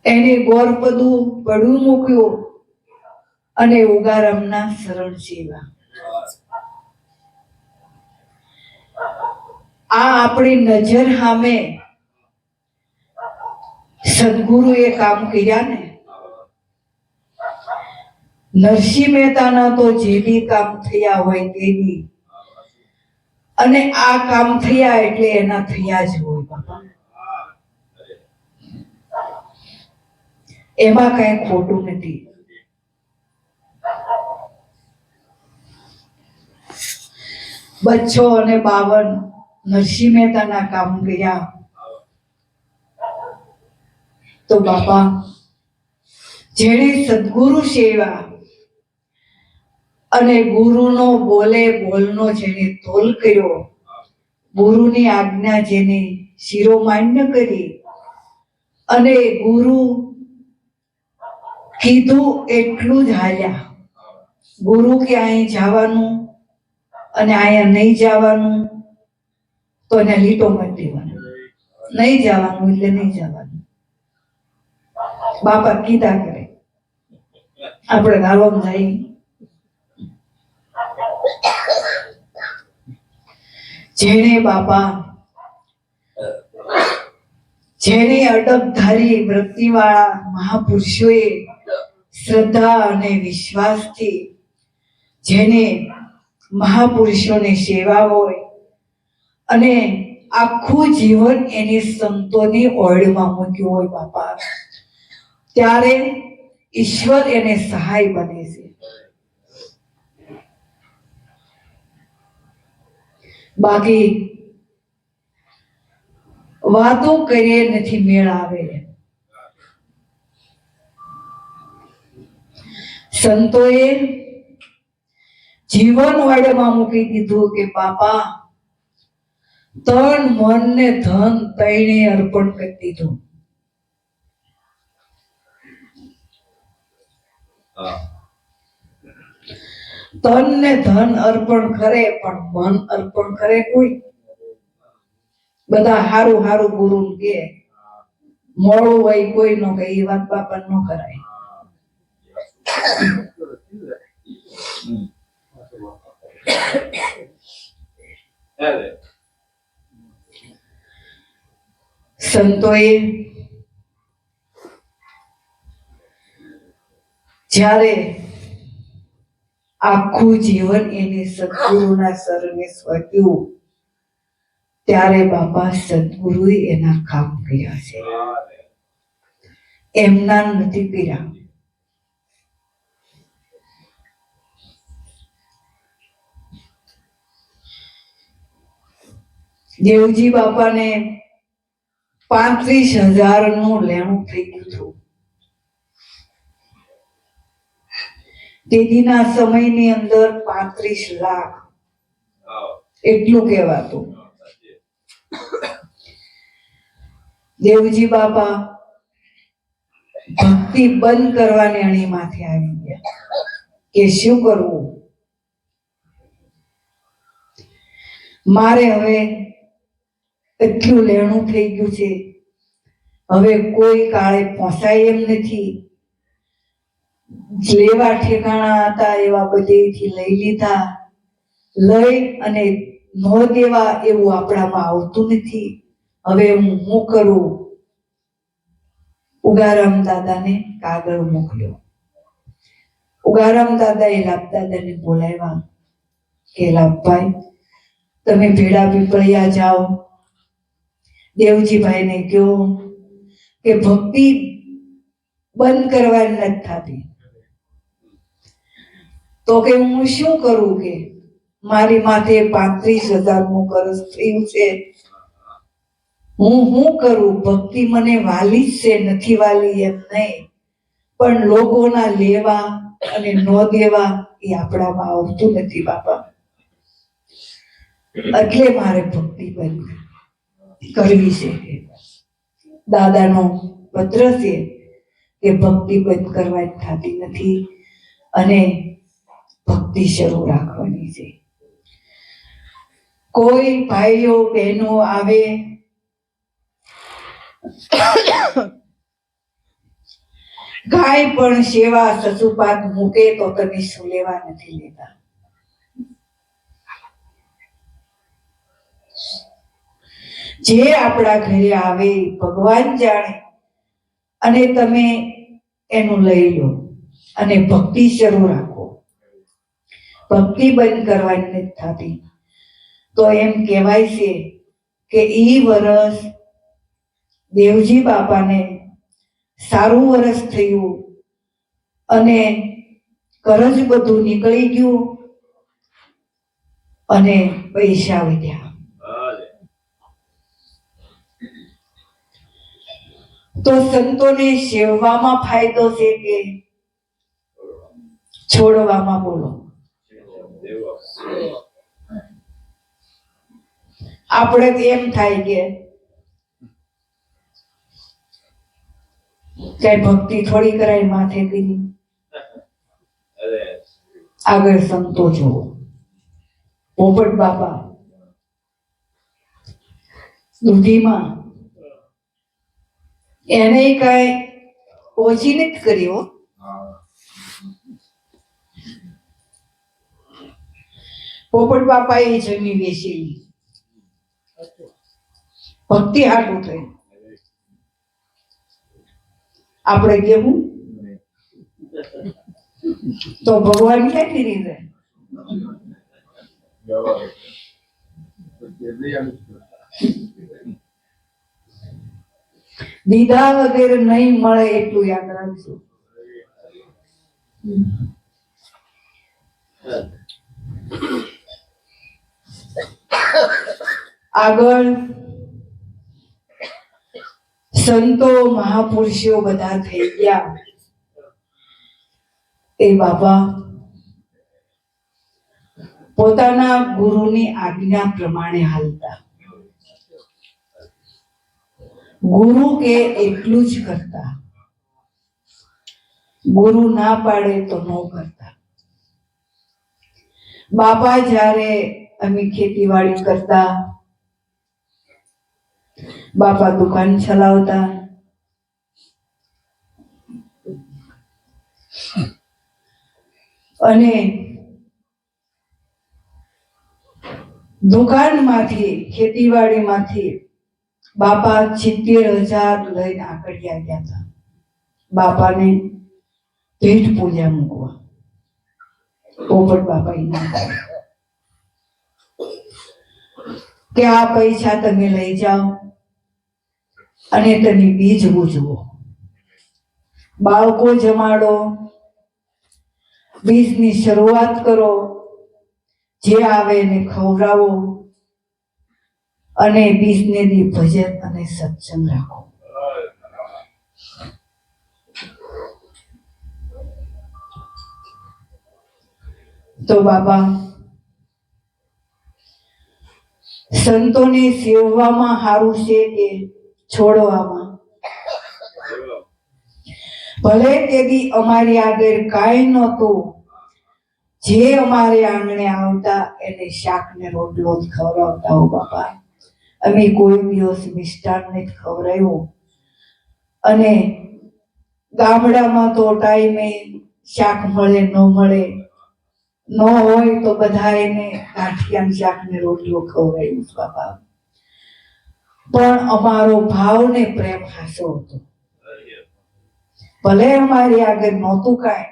[SPEAKER 1] એને ગોરપદું પડવું મૂક્યું અને ઉગારામના શરણ સેવા. આ આપણી નજર સામે સદગુરુએ કામ કર્યા ને. નરસિંહ મહેતાના તો જે બી કામ થયા હોય તે બી, અને આ કામ થયા એટલે એના થયા જ હોય બાપા. એમાં કઈ ખોટું નથી. બચ્ચો અને 52 નરસિંહ મહેતાના કામ કર્યા તો બાપા, જેણે સદગુરુ સેવા અને ગુરુનો બોલે બોલનો જેને તોલ કર્યો, ગુરુની આજ્ઞા જેને શિરોમાન્ય કરી અને ગુરુ કીધું એટલું જ હાલ્યા. ગુરુ કે અહીં જવાનું અને અહીંયા નહીં જવાનું તો એને લીટો કરી દેવાનો. નહીં જવાનું એટલે નહીં જવાનું. બાપા કીધા કરે, આપણે ગાવામાં જાય. જેણે બાપા, જેને અડગધારી વૃત્તિવાળા મહાપુરુષોએ શ્રદ્ધા અને વિશ્વાસથી જેને મહાપુરુષોની સેવા હોય અને આખું જીવન એની સંતોની ઓળમાં મૂક્યું હોય બાપા, ત્યારે ઈશ્વર એને સહાય બને છે. બાકી વાતો કરીએ નથી મેળ આવે. સંતોએ જીવન વાડમાં મૂકી દીધું કે બાપા, તન મન ને ધન તૈણે અર્પણ કરી દીધું. તન ને ધન અર્પણ કરે પણ મન અર્પણ કરે કોઈ? બધા હારું હારું ગુરુ કે મોડું હોય કોઈ નો કે, એ વાત બાપા ન કરાય. સંતોએ જ્યારે આખું જીવન એને સદગુરુના શરણે સ્વર્ગ્યું, ત્યારે બાપા સદગુરુએ એના કામ કર્યા છે, એમના નથી કર્યા. દેવજી બાપાને 35,000 નું લેણું થઈ ગયું હતું. તેદીના સમયની અંદર 35 લાખ એટલું કહેવાતું. દેવજી બાપા ભક્તિ બંધ કરવાની અણી માથે આવી ગયા કે શું કરવું, મારે હવે એટલું લેણું થઈ ગયું છે, હવે કોઈ કાળે પહોંચાય એમ નથી. લેવા ઠેકાણા હતા એવા બધેથી લઈ લીધા, લઈ અને ન દેવા એવું આપણામાં આવતું નથી. હવે હું શું કરું? ઉગારામ દાદાને કાગળ મોકલ્યો. ઉગારામ દાદાએ લાભદાદાને બોલાવ્યા કે લાભભાઈ, તમે ભેડા પીપળિયા જાઓ, દેવજીભાઈને કહો કે ભક્તિ બંધ કરવાની નથી થતી. તો કે હું શું કરું? કે મારી માથે 35,000 નું કર્જ થયું છે, હું શું કરું? ભક્તિ મને વાલી જ છે, નથી વાલી એમ નહીં, પણ લોકોના લેવા અને ન દેવા એ આપણામાં આવતું નથી બાપા. એટલે મારે ભક્તિ બંધ કરવી છે. દાદાનો પત્ર છે કે ભક્તિ બંધ કરવા થતી નથી અને ભક્તિ શરૂ રાખવાની છે. કોઈ ભાઈઓ બહેનો આવે ગાય પણ સેવા સસુપાત મૂકે તો તમે શું લેવા નથી લેતા? જે આપણા ઘરે આવે ભગવાન જાણે, અને તમે એનું લઈ લો અને ભક્તિ શરૂ રાખો. ભક્તિ બંધ કરવાની નથી થતી. તો એમ કહેવાય છે કે ઈ વરસ દેવજી બાપાને સારું વરસ થયું અને કરજ બધું નીકળી ગયું અને પૈસા વધ્યા. તો સંતોને સેવવામાં ફાયદો છે કે છોડવામાં? બોલો. આપણે એમ થાય કે કઈ ભક્તિ થોડી કરાય માથે કરી. આગળ સંતો જુઓ. પોપટ બાપા દુધીમાં એને કઈ ઓછી નથી કર્યો. પોપટ બાપા એ જમી વેચેલી ભક્તિ હાટું થઈ. આપણે કેવું તો ભગવાન ક્યાંથી રીતે દીધા વગેરે નહીં મળે એટલું યાદ રાખજો. આગળ સંતો મહાપુરુષો બધા થઈ ગયા. એ બાબા પોતાના ગુરુની આજ્ઞા પ્રમાણે હાલતા. ગુરુ કે એટલું જ કરતા. ગુરુ ના પાડે તો ન કરતા. બાપા જ્યારે અમે ખેતીવાડી કરતા, બાપા દુકાન ચલાવતા, અને દુકાનમાંથી ખેતીવાડીમાંથી બાપા 70,000 લઈને આકડિયા ગયા હતા. બાપાને ભેટ પૂજા મૂકવા. પોપટ બાપા કે આ પૈસા તમે લઈ જાઓ અને તમે બીજ ઉજવો, બાળકો જમાડો, બીજની શરૂઆત કરો, જે આવે એને ખવડાવો અને બીજને દી ભજન અને સત્સંગ રાખો. તો બાબા સંતોને સેવવામાં સારું છે કે છોડવામાં? ભલે તેથી અમારી આગળ કાંઈ નહોતું, જે અમારે આંગણે આવતા એને શાક ને રોટલો જ ખવડાવતા. હો બાપા, અમે કોઈ દિવસ મિષ્ટાન નથી ખવડાવ્યું. અને ગામડામાં તો ટાઈમે શાક મળે ન મળે, ન હોય તો બધા એને ગાંઠિયા શાક ને રોટલો ખવડાવ્યું બાપા. પણ અમારો ભાવ ને પ્રેમ હાસો હતો. ભલે અમારી આગળ નહોતું કાંઈ,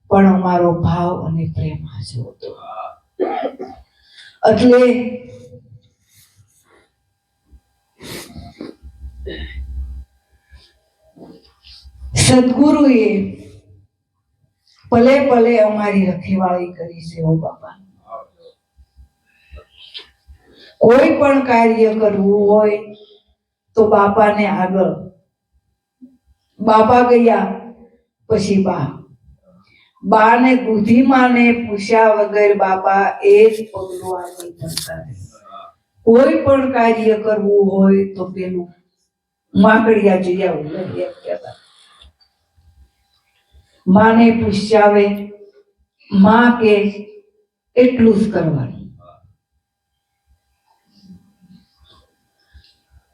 [SPEAKER 1] પણ અમારો ભાવ અને પ્રેમ હાસો હતો. એટલે સદગુરુએ ભલે ભલે અમારી રખેવાળી કરી છે. હો બાપા, કોઈ પણ કાર્ય કરવું હોય તો બાપાને આગળ. બાપા ગયા પછી બાને બુદ્ધિમાને પૂછ્યા વગર બાપા એ જ પગલું આગળ કરતા. કોઈ પણ કાર્ય કરવું હોય તો પેલું માકડિયા જઈ આવું કહેતા. માને પૂછ્યાવે, માં કે એટલું જ કરવાનું.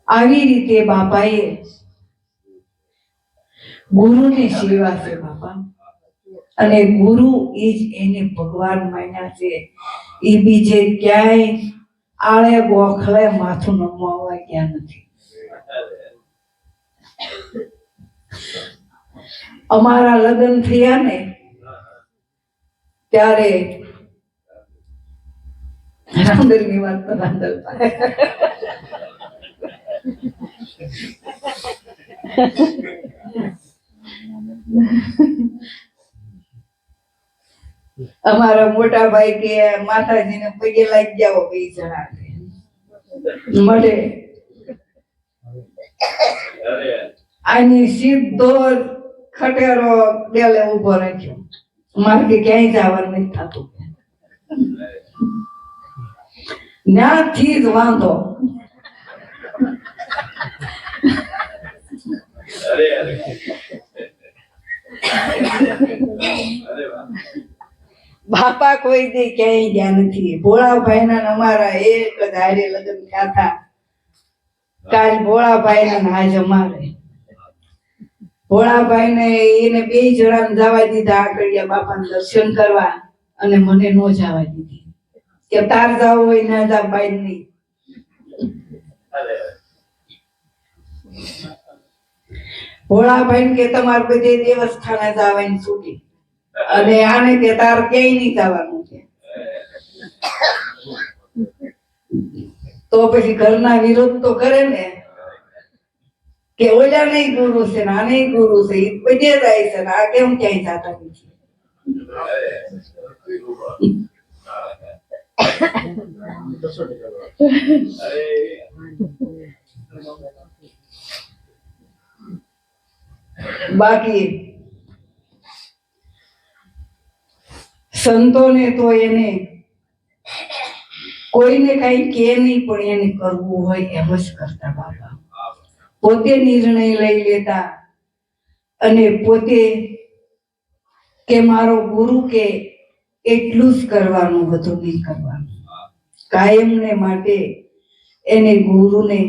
[SPEAKER 1] આવી રીતે બાપાએ ગુરુની સેવા છે બાપા, અને ગુરુ એ જ એને ભગવાન માન્યા છે. એ બીજે ક્યાંય આળે ગોખલે માથું નમવા ગયા નથી. અમારા લગ્ન થયા ને ત્યારે રાંદલની વાત તો રાંદલ અમારા મોટા ભાઈ કે માતાજીને પગે લાગી જાઓ બે જણા મળે. આની સીધો ખટેરો ડેલે ઉભો રાખ્યો. મારે કે ક્યાંય જવાનું નથી થતું. ત્યાંથી જ વાંધો. બાપા કોઈ દે ક્યાંય ગયા નથી. ભોળાભાઈ ના અમારા એક જ હારે લગ્ન થયા. કાલ ભોળાભાઈ ના આજ અમારે. ભોળાભાઈ ને એને બે જણા જવા દીધા આકડિયા બાપા ને દર્શન કરવા, અને મને નો જવા દીધી કે તાર જવું હોય ના જા બાઈ નહીં. ભોળાભાઈ કે તમારે બધે દેવસ્થાને જવાની છૂટી, અને આને કે તાર ક્યાંય નહીં જવાનું છે. તો પછી ઘરના વિરોધ તો કરે ને કે ઓલા નહીં ગુરુ છે ને આ નહીં ગુરુ છે, એ બધે જાય છે ને આ કેમ ક્યાંય જતા નથી. બાકી સંતોને તો એને કોઈને કઈ કે નહીં, પણ એને કરવું હોય એમ જ કરતા બાપા. પોતે નિર્ણય લઈ લેતા, અને પોતે કે મારો ગુરુ કે એટલું જ કરવાનું, બધું નહીં કરવાનું. કાયમને માટે એને ગુરુને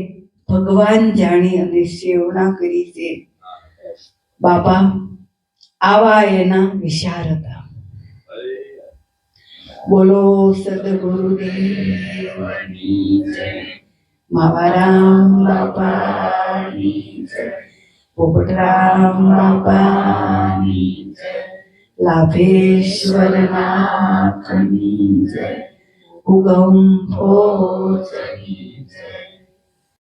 [SPEAKER 1] ભગવાન જાણી અને સેવના કરી છે બાપા. આવા એના વિચાર હતા. બોલો સદગુરુદેવની જય. માવારામ બાપાની જય. પોપટરામ બાપાની જય. લાભેશ્વરનાથની જય. ઉગમ ભોજની જય.